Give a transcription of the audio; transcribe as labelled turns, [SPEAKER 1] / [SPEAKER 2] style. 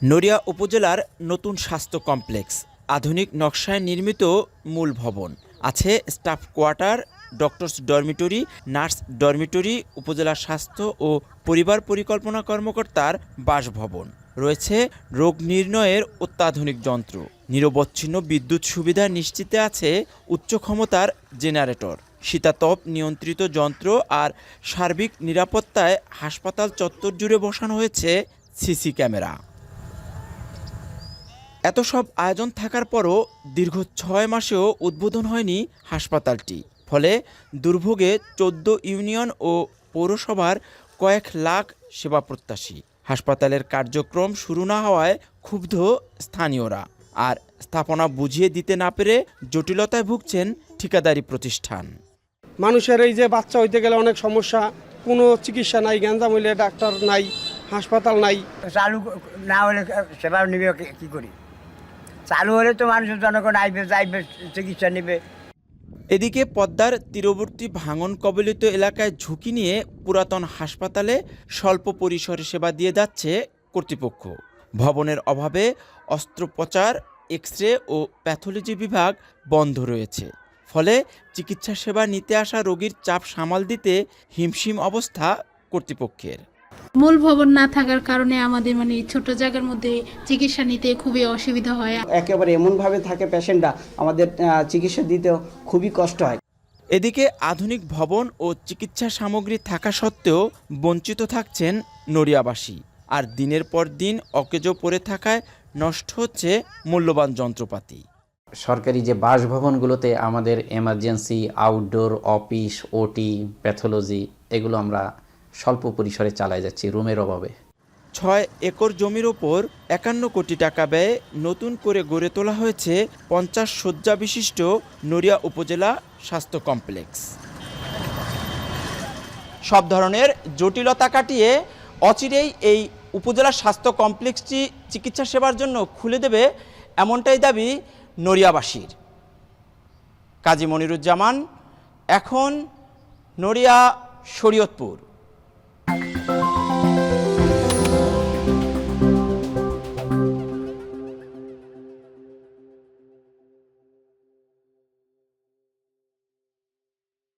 [SPEAKER 1] নড়িয়া উপজেলার নতুন স্বাস্থ্য কমপ্লেক্স, আধুনিক নকশায় নির্মিত মূল ভবন, আছে staff quarter, doctors dormitory, nurse dormitory, উপজেলা স্বাস্থ্য ও পরিবার পরিকল্পনা কর্মকর্তার বাসভবন, রয়েছে রোগ নির্ণয়ের অত্যাধুনিক যন্ত্র, নিরবচ্ছিন্ন বিদ্যুৎ সুবিধা নিশ্চিতে আছে উচ্চ ক্ষমতার জেনারেটর, শীতাতপ নিয়ন্ত্রিত যন্ত্র আর সার্বিক নিরাপত্তায় হাসপাতাল চত্বর জুড়ে বসানো হয়েছে সিসি ক্যামেরা। এত সব আয়োজন থাকার পরও দীর্ঘ ৬ মাসেও উদ্বোধন হয়নি হাসপাতালটি। ফলে দুর্ভোগে ১৪ ইউনিয়ন ও পৌরসভার কয়েক লাখ সেবা প্রত্যাশী। হাসপাতালের কার্যক্রম শুরু না হওয়ায় ক্ষুব্ধ স্থানীয়রা, আর স্থাপনা বুঝিয়ে দিতে না পেরে জটিলতায় ভুগছেন ঠিকাদারি প্রতিষ্ঠান।
[SPEAKER 2] মানুষের এই যে বাচ্চা হইতে গেলে অনেক সমস্যা, কোনো চিকিৎসা নাই, গ্যাঞ্জাম হইলে ডাক্তার নাই, হাসপাতাল নাই।
[SPEAKER 3] চালু না হলে সেবা নিবে কি করি? চালু হলে তো মানুষের জনগণ আইবে, যাইবে, চিকিৎসা নেবে।
[SPEAKER 1] এদিকে পদ্মার তীরবর্তী ভাঙন কবলিত এলাকায় ঝুঁকি নিয়ে পুরাতন হাসপাতালে স্বল্প পরিসরে সেবা দিয়ে যাচ্ছে কর্তৃপক্ষ। ভবনের অভাবে অস্ত্রোপচার, এক্স রে ও প্যাথোলজি বিভাগ বন্ধ রয়েছে। ফলে চিকিৎসা সেবা নিতে আসা রোগীর চাপ সামাল দিতে হিমশিম অবস্থা কর্তৃপক্ষের।
[SPEAKER 4] মূল ভবন না থাকার কারণে আমাদের ছোট জায়গার মধ্যে চিকিৎসা নিতে খুবই অসুবিধা হয়।
[SPEAKER 5] একেবারে এমনভাবে থাকে পেশেন্টরা, আমাদের চিকিৎসা দিতেও খুবই কষ্ট হয়।
[SPEAKER 1] এদিকে আধুনিক ভবন ও চিকিৎসা সামগ্রী থাকা সত্ত্বেও বঞ্চিত থাকছেন নড়িয়াবাসী। আর দিনের পর দিন অকেজো পড়ে থাকায় নষ্ট হচ্ছে মূল্যবান যন্ত্রপাতি।
[SPEAKER 6] সরকারি যে বাসভবনগুলোতে আমাদের এমার্জেন্সি, আউটডোর, অফিস, ওটি, প্যাথোলজি এগুলো আমরা স্বল্প পরিসরে চালাই যাচ্ছি রুমের অভাবে।
[SPEAKER 1] ৬ একর জমির ওপর ৫১ কোটি টাকা ব্যয়ে নতুন করে গড়ে তোলা হয়েছে ৫০ শয্যা বিশিষ্ট নড়িয়া উপজেলা স্বাস্থ্য কমপ্লেক্স। সব ধরনের জটিলতা কাটিয়ে অচিরেই এই উপজেলা স্বাস্থ্য কমপ্লেক্সটি চিকিৎসা সেবার জন্য খুলে দেবে, এমনটাই দাবি নড়িয়াবাসীর। কাজী মনিরুজ্জামান, এখন নড়িয়া, শরীয়তপুর।